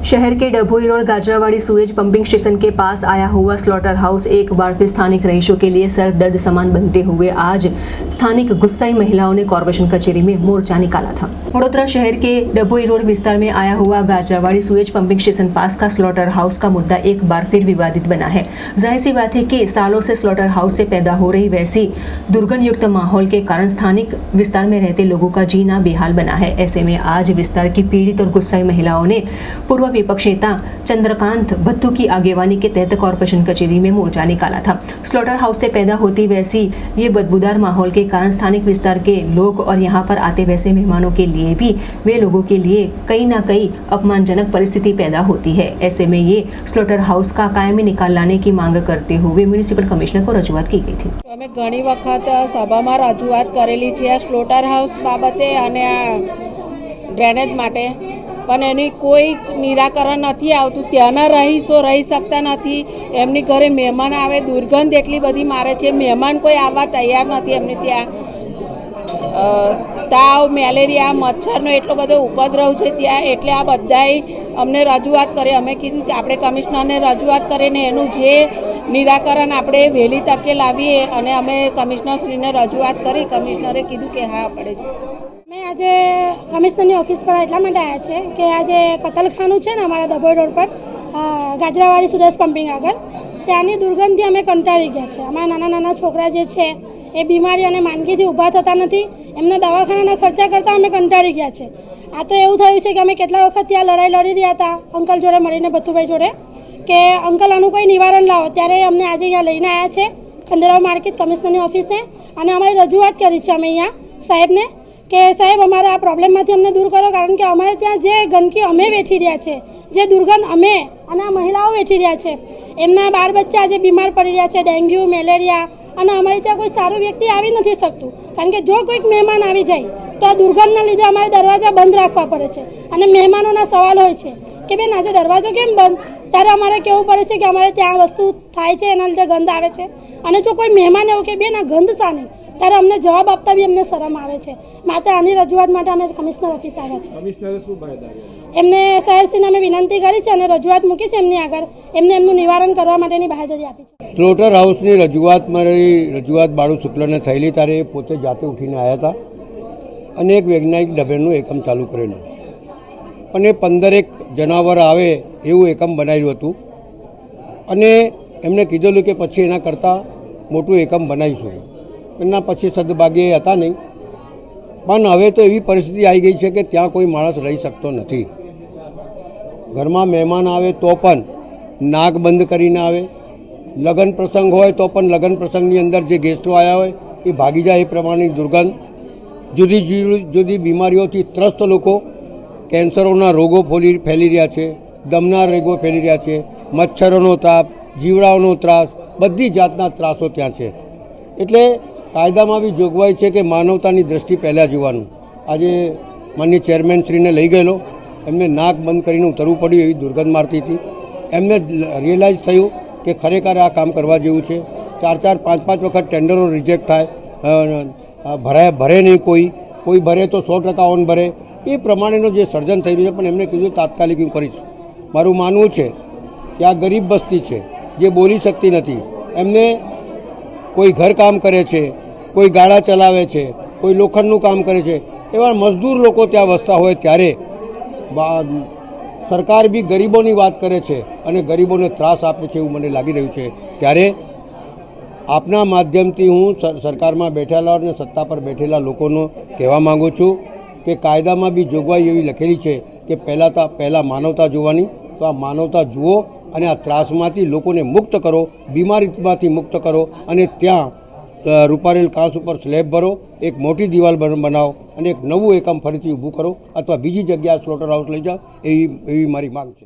शहर के Dabhoi road Gajrawadi sewage pumping station के पास आया हुआ स्लॉटर हाउस एक बार फिर स्थानिक रहीशों के लिए सर दर्द समान बनते हुए आज स्थानिक गुस्साई महिलाओं ने कॉर्पोरेशन कचेरी में मोर्चा निकाला था। वडोदरा शहर के डभोई रोड विस्तार में आया हुआ गाजरावाड़ी सुएज पंपिंग स्टेशन पास का स्लॉटर हाउस का मुद्दा एक बार फिर विवादित बना है। जाहिर सी बात है कि सालों से स्लॉटर हाउस से पैदा हो रही वैसी दुर्गंध युक्त माहौल के कारण स्थानिक विस्तार में रहते लोगों का जीना बेहाल बना है। ऐसे में आज विस्तार की पीड़ित और गुस्साई महिलाओं ने पूर्व विपक्ष नेता चंद्रकांत भत्तू की आगेवानी के तहत कॉर्पोरेशन कचेरी में मोर्चा निकाला था। स्लॉटर हाउस से पैदा होती वैसी ये बदबूदार माहौल के कारण स्थानिक विस्तार के लोग और यहाँ पर आते वैसे मेहमानों के लिए भी वे लोगों के लिए कहीं ना कहीं अपमानजनक परिस्थिति पैदा होती है। ऐसे में ये स्लॉटर हाउस का कायमी निकाल लाने की मांग करते हुए म्युनिसिपल कमिश्नर को रजूआत की गई थी। અમે ઘણી વખત સભામાં રજૂઆત કરેલી છે સ્લોટર હાઉસ બાબતે અને ડ્રેનેજ માટે, પણ એની કોઈ નિરાકરણ નથી આવતું। ત્યાંના રહીશો રહી શકતા નથી, એમની ઘરે મહેમાન આવે, દુર્ગંધ એટલી બધી મારે છે, મહેમાન કોઈ આવવા તૈયાર નથી એમને ત્યાં। તાવ, મેલેરિયા, મચ્છરનો એટલો બધો ઉપદ્રવ છે ત્યાં, એટલે આ બધાએ અમને રજૂઆત કરી। અમે કીધું કે આપણે કમિશનરને રજૂઆત કરીને એનું જે નિરાકરણ આપણે વહેલી તકે લાવીએ, અને અમે કમિશનરશ્રીને રજૂઆત કરી। કમિશનરે કીધું કે હા આપણે मैं आज कमिश्नर ऑफिस पर एट आया है कि आज कतलखानु है ने अमरा डभोई रोड पर गाजरावाड़ी सुरेश पंपिंग आगे त्यानी दुर्गंधथी अमे कंटाळी गया है। अमरा नाना नाना छोकरा जे छे ए बीमारी अने मानगीथी ऊभा थता नथी, एमना दवाखानाना खर्चा करता अमे कंटाळी गया है। आ तो एवुं थयुं छे कि अमे केटला वखत त्यां लड़ाई लड़ी रह्या हता अंकल जोड़े मळीने भत्तुभाई जोड़े कि अंकल आनुं कोई निवारण लावो, त्यारे अमने आज अहींया लईने आव्या छे खंडेराव मार्केट कमिश्नरनी ऑफिसे अने अमारी रजूआत करी छे अमे अहींया साहेबने કે સાહેબ અમારા આ પ્રોબ્લેમમાંથી અમને દૂર કરો, કારણ કે અમારે ત્યાં જે ગંદકી અમે વેઠી રહ્યા છે, જે દુર્ગંધ અમે અને આ મહિલાઓ વેઠી રહ્યા છે, એમના બાળ બચ્ચા આજે બીમાર પડી રહ્યા છે, ડેન્ગ્યુ, મેલેરિયા, અને અમારે ત્યાં કોઈ સારું વ્યક્તિ આવી નથી શકતું, કારણ કે જો કોઈક મહેમાન આવી જાય તો આ દુર્ગંધના લીધે અમારે દરવાજા બંધ રાખવા પડે છે। અને મહેમાનોના સવાલ હોય છે કે બેન આજે દરવાજો કેમ બંધ, ત્યારે અમારે કહેવું પડે છે કે અમારે ત્યાં વસ્તુ થાય છે એના લીધે ગંધ આવે છે। અને જો કોઈ મહેમાન એવું કે બેન આ ગંધ શાની, ત્યારે અમને જવાબ આપતા બી અમને શરમ આવે છે। માટે આની રજૂઆત માટે અમે કમિશનર ઓફિસ આવ્યા છે। કમિશનરે શું બાહેધરી એમને સાહેબશ્રીને અમે વિનંતી કરી છે અને રજૂઆત મૂકી છે એમની આગળ, એમને એમનું નિવારણ કરવા માટેની બાહેધરી આપી છે। સ્લોટર હાઉસની રજૂઆત બાળુ શુક્લને થયેલી ત્યારે પોતે જાતે ઉઠીને આવ્યા હતા અને એક વૈજ્ઞાનિક ડબેનું એકમ ચાલુ કરેલું, અને 15 જનાવર આવે એવું એકમ બનાવ્યું હતું, અને એમને કીધેલું કે પછી એના કરતાં મોટું એકમ બનાવીશું। એના પછી સદભાગ્યે હતા નહીં, પણ હવે તો એવી પરિસ્થિતિ આવી ગઈ છે કે ત્યાં કોઈ માણસ રહી શકતો નથી। ઘરમાં મહેમાન આવે તો પણ નાક બંધ કરીને આવે, લગ્ન પ્રસંગ હોય તો પણ લગ્ન પ્રસંગની અંદર જે ગેસ્ટો આવ્યા હોય એ ભાગી જાય એ પ્રમાણેની દુર્ગંધ, જુદી જુદી બીમારીઓથી ત્રસ્ત લોકો, કેન્સરોના રોગો ફેલી રહ્યા છે, દમના રોગો ફેલી રહ્યા છે, મચ્છરોનો તાપ, જીવડાઓનો ત્રાસ, બધી જાતના ત્રાસો ત્યાં છે। એટલે કાયદામાં બી જોગવાઈ છે કે માનવતાની દ્રષ્ટિ પહેલાં જોવાનું। આજે માન્ય ચેરમેનશ્રીને લઈ ગયેલો, એમને નાક બંધ કરીને ઉતરવું પડ્યું, એવી દુર્ગંધ મારતી હતી। એમને રિયલાઇઝ થયું કે ખરેખર આ કામ કરવા જેવું છે। 4-4, 5-5 વખત ટેન્ડરો રિજેક્ટ થાય, ભરે નહીં, કોઈ ભરે તો 100% ઓન ભરે, એ પ્રમાણેનો જે સર્જન થઈ રહ્યું છે। પણ એમને કીધું તાત્કાલિક હું કરીશ। મારું માનવું છે કે આ ગરીબ બસ્તી છે જે બોલી શકતી નથી, એમને કોઈ ઘર કામ કરે છે, કોઈ ગાડા ચલાવે છે, કોઈ લોખંડનું કામ કરે છે, એવા મજદૂર લોકો ત્યાં વસતા હોય ત્યારે સરકાર બી ગરીબોની વાત કરે છે અને ગરીબોને ત્રાસ આપે છે એવું મને લાગી રહ્યું છે। ત્યારે આપના માધ્યમથી હું સરકારમાં બેઠેલા અને સત્તા પર બેઠેલા લોકોનો કહેવા માગું છું કે કાયદામાં બી જોગવાઈ એવી લખેલી છે કે પહેલાં માનવતા જોવાની, તો આ માનવતા જુઓ અને આ ત્રાસમાંથી લોકોને મુક્ત કરો, બીમારીમાંથી મુક્ત કરો, અને ત્યાં રૂપારેલ કાંસ ઉપર સ્લેબ ભરો, એક મોટી દિવાલ બનાવો અને એક નવું એકમ ફરીથી ઊભું કરો, અથવા બીજી જગ્યાએ સ્લોટર હાઉસ લઈ જાઓ, એવી મારી માંગ છે।